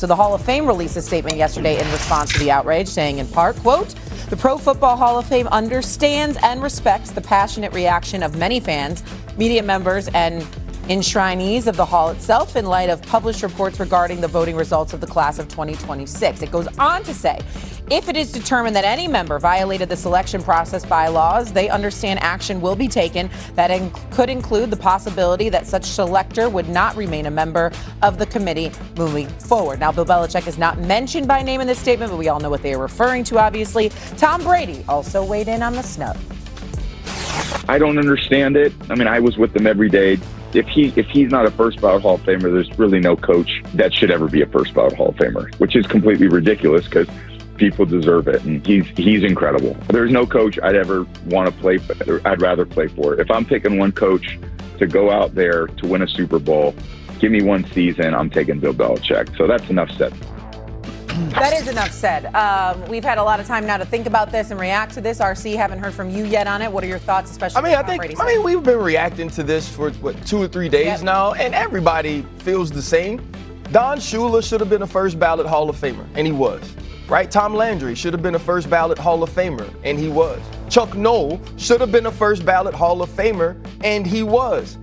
So the Hall of Fame released a statement yesterday in response to the outrage, saying in part, quote, "The Pro Football Hall of Fame understands and respects the passionate reaction of many fans, media members, and enshrinees of the hall itself in light of published reports regarding the voting results of the class of 2026. It goes on to say, if it is determined that any member violated the selection process bylaws, they understand action will be taken that could include the possibility that such selector would not remain a member of the committee moving forward. Now, Bill Belichick is not mentioned by name in this statement, but we all know what they are referring to, obviously. Tom Brady also weighed in on the snub. I don't understand it. I mean, I was with them every day. If he's not a first ballot Hall of Famer, there's really no coach that should ever be a first ballot Hall of Famer, which is completely ridiculous because people deserve it, and he's incredible. There's no coach I'd ever want to play for. I'd rather play for. If I'm picking one coach to go out there to win a Super Bowl, give me one season, I'm taking Bill Belichick. So that's enough said. That is enough said. We've had a lot of time now to think about this and react to this. RC, haven't heard from you yet on it. What are your thoughts, especially? We've been reacting to this for 2 or 3 days now, and everybody feels the same. Don Shula should have been a first ballot Hall of Famer, and he was. Right? Tom Landry should have been a first ballot Hall of Famer, and he was. Chuck Noll should have been a first ballot Hall of Famer, and he was.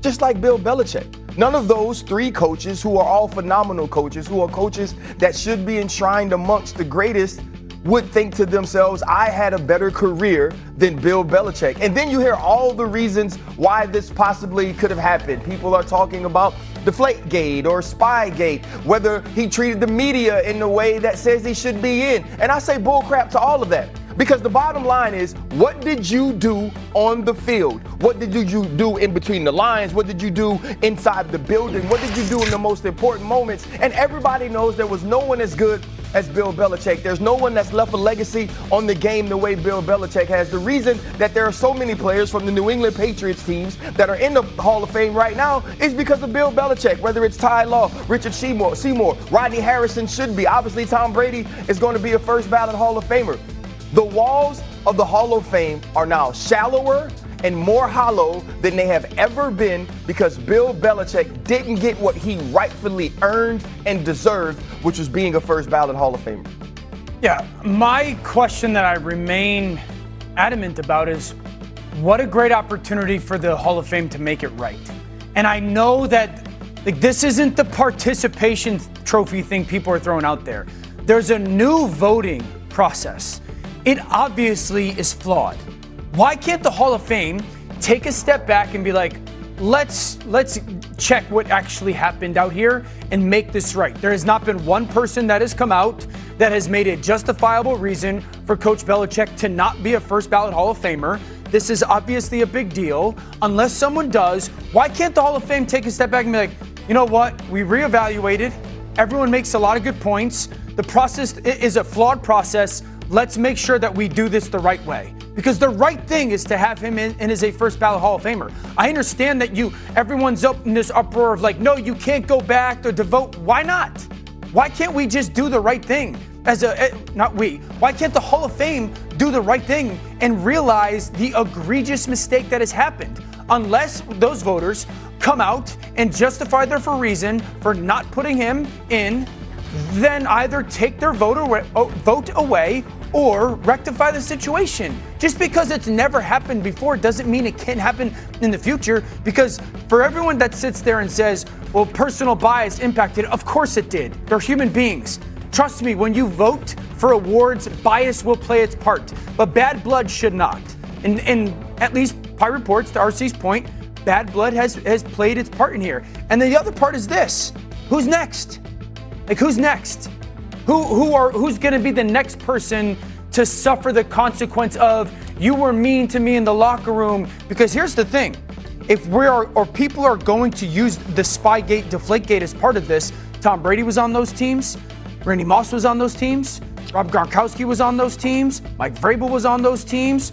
Just like Bill Belichick. None of those 3 coaches, who are all phenomenal coaches, who are coaches that should be enshrined amongst the greatest, would think to themselves, I had a better career than Bill Belichick. And then you hear all the reasons why this possibly could have happened. People are talking about Deflategate or Spygate, whether he treated the media in the way that says he should be in. And I say bullcrap to all of that. Because the bottom line is, what did you do on the field? What did you do in between the lines? What did you do inside the building? What did you do in the most important moments? And everybody knows there was no one as good as Bill Belichick. There's no one that's left a legacy on the game the way Bill Belichick has. The reason that there are so many players from the New England Patriots teams that are in the Hall of Fame right now is because of Bill Belichick, whether it's Ty Law, Richard Seymour, Rodney Harrison should be. Obviously, Tom Brady is going to be a first ballot Hall of Famer. The walls of the Hall of Fame are now shallower and more hollow than they have ever been because Bill Belichick didn't get what he rightfully earned and deserved, which was being a first ballot Hall of Famer. Yeah, my question that I remain adamant about is, what a great opportunity for the Hall of Fame to make it right. And I know that this isn't the participation trophy thing people are throwing out there. There's a new voting process. It obviously is flawed. Why can't the Hall of Fame take a step back and be like, let's check what actually happened out here and make this right? There has not been one person that has come out that has made a justifiable reason for Coach Belichick to not be a first ballot Hall of Famer. This is obviously a big deal. Unless someone does, why can't the Hall of Fame take a step back and be like, you know what? We reevaluated. Everyone makes a lot of good points. The process is a flawed process. Let's make sure that we do this the right way. Because the right thing is to have him in as a first ballot Hall of Famer. I understand that everyone's up in this uproar of like, no, you can't go back to vote. Why not? Why can't we just do the right thing? Why can't the Hall of Fame do the right thing and realize the egregious mistake that has happened? Unless those voters come out and justify their reason for not putting him in, then either take their vote away or rectify the situation. Just because it's never happened before doesn't mean it can't happen in the future, because for everyone that sits there and says, well, personal bias impacted, of course it did. They're human beings. Trust me, when you vote for awards, bias will play its part, but bad blood should not. And at least by reports, to RC's point, bad blood has played its part in here. And then the other part is this: who's next? Like, who's next? Who's going to be the next person to suffer the consequence of you were mean to me in the locker room? Because here's the thing: if people are going to use the Spygate, Deflategate as part of this, Tom Brady was on those teams, Randy Moss was on those teams, Rob Gronkowski was on those teams, Mike Vrabel was on those teams.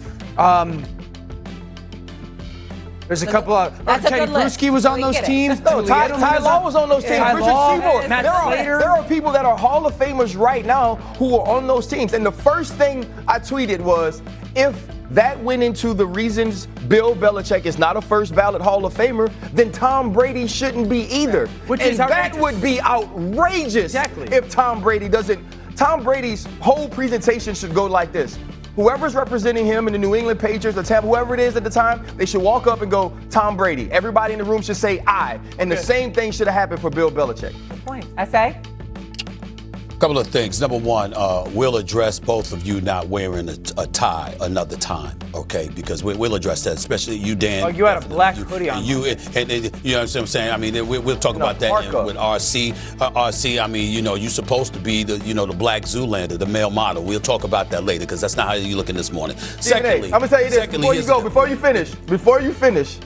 There's a couple of Teddy Bruschi was on those teams. No, Ty Law was on those teams. Richard Seymour. There are people that are Hall of Famers right now who are on those teams. And the first thing I tweeted was, if that went into the reasons Bill Belichick is not a first ballot Hall of Famer, then Tom Brady shouldn't be either. Which and is that outrageous. would be outrageous Exactly. if Tom Brady doesn't. Tom Brady's whole presentation should go like this. Whoever's representing him in the New England Patriots or Tampa, whoever it is at the time, they should walk up and go, Tom Brady. Everybody in the room should say, I. And the same thing should have happened for Bill Belichick. Good point. S.A.? Couple of things. Number one, we'll address both of you not wearing a tie another time, okay? Because we'll address that, especially you, Dan. Oh, you had a black hoodie on. And you know what I'm saying? I mean, we'll talk about that with RC. RC, I mean, you're supposed to be the black Zoolander, the male model. We'll talk about that later because that's not how you're looking this morning. Secondly, I'm gonna tell you this before you finish.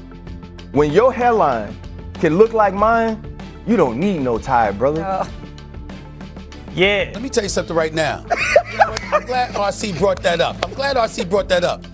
When your hairline can look like mine, you don't need no tie, brother. Yeah. Let me tell you something right now. You know what? I'm glad RC brought that up.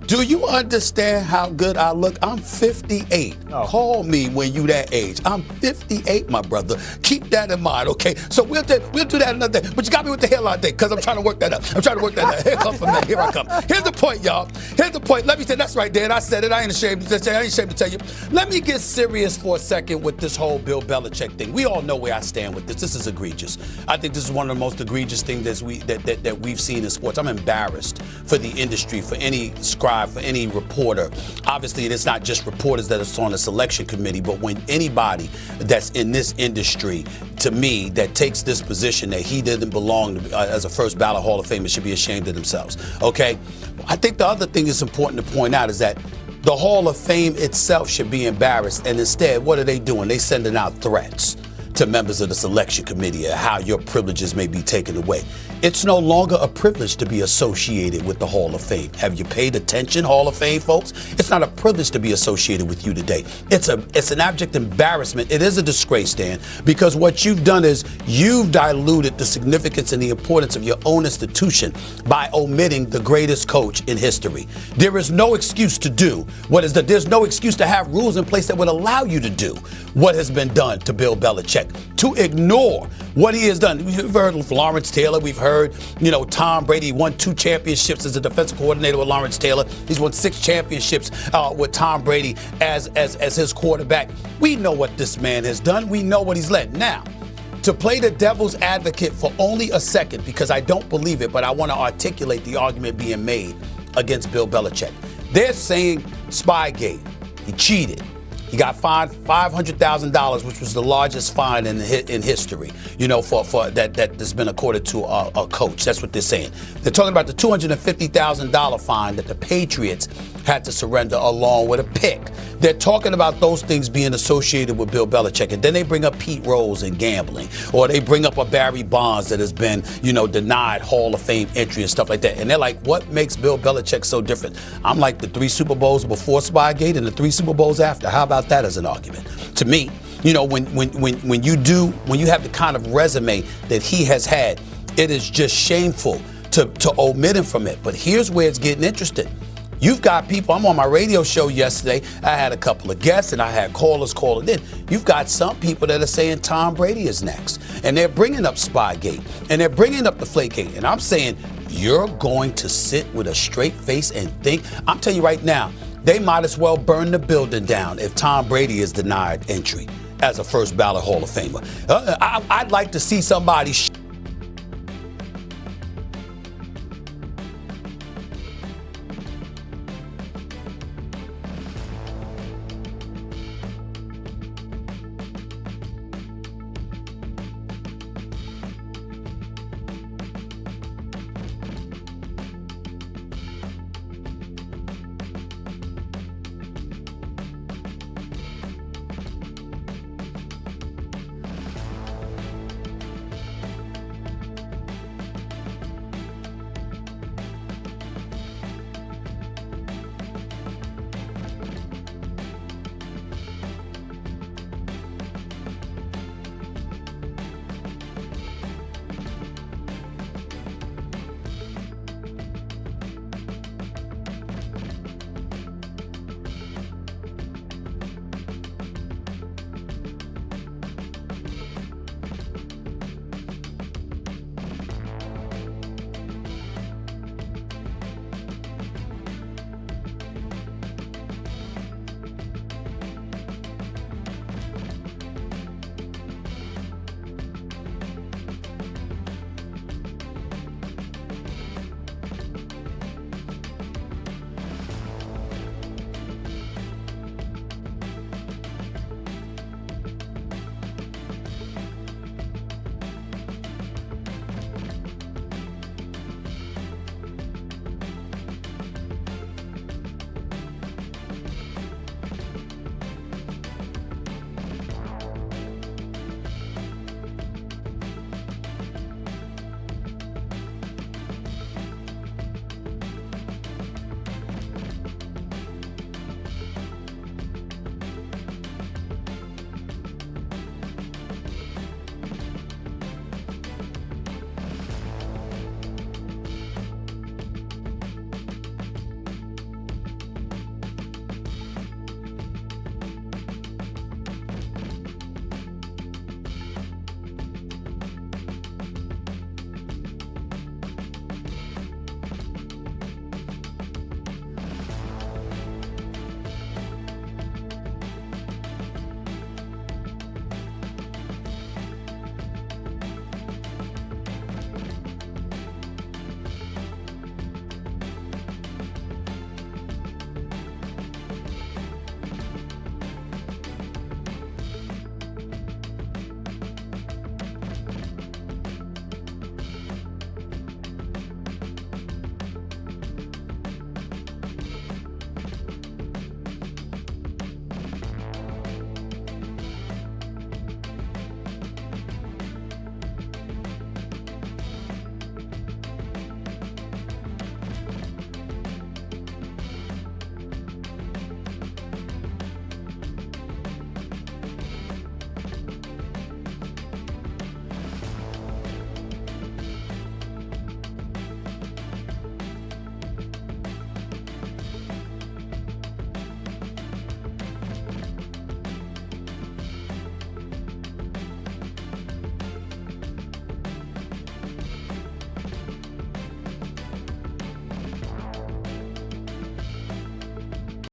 Do you understand how good I look? I'm 58. Oh. Call me when you that age. I'm 58, my brother. Keep that in mind, okay? So we'll do that another day. But you got me with the hairline thing because I'm trying to work that up. Here comes from that. Here I come. Here's the point, y'all. Here's the point. Let me say, that's right, Dan. I said it. I ain't ashamed to tell you. Let me get serious for a second with this whole Bill Belichick thing. We all know where I stand with this. This is egregious. I think this is one of the most egregious things that we've seen in sports. I'm embarrassed for the industry, for any scribe, for any reporter. Obviously, it's not just reporters that are on the selection committee, but when anybody that's in this industry, to me, that takes this position that he didn't belong to, as a first ballot Hall of Famer should be ashamed of themselves, okay? I think the other thing that's important to point out is that the Hall of Fame itself should be embarrassed, and instead, what are they doing? They're sending out threats to members of the selection committee of how your privileges may be taken away. It's no longer a privilege to be associated with the Hall of Fame. Have you paid attention, Hall of Fame folks? It's not a privilege to be associated with you today. It's an abject embarrassment. It is a disgrace, Dan, because what you've done is you've diluted the significance and the importance of your own institution by omitting the greatest coach in history. There is no excuse to do what is there's no excuse to have rules in place that would allow you to do what has been done to Bill Belichick, to ignore what he has done. We've heard of Lawrence Taylor. We've heard, Tom Brady won 2 championships as a defensive coordinator with Lawrence Taylor. He's won 6 championships with Tom Brady as his quarterback. We know what this man has done. We know what he's led. Now, to play the devil's advocate for only a second, because I don't believe it, but I want to articulate the argument being made against Bill Belichick. They're saying Spygate. He cheated. He got fined $500,000, which was the largest fine in history, for that's been accorded to a coach. That's what they're saying. They're talking about the $250,000 fine that the Patriots had to surrender along with a pick. They're talking about those things being associated with Bill Belichick. And then they bring up Pete Rose and gambling, or they bring up a Barry Bonds that has been, denied Hall of Fame entry and stuff like that. And they're like, what makes Bill Belichick so different? I'm like the 3 Super Bowls before Spygate and the 3 Super Bowls after. How about that as an argument? To me, when you have the kind of resume that he has had, it is just shameful to omit him from it. But here's where it's getting interesting. You've got people, I'm on my radio show yesterday, I had a couple of guests and I had callers calling in. You've got some people that are saying Tom Brady is next. And they're bringing up Spygate and they're bringing up the Flakegate. And I'm saying, you're going to sit with a straight face and think, I'm telling you right now, they might as well burn the building down if Tom Brady is denied entry as a first ballot Hall of Famer. I'd like to see somebody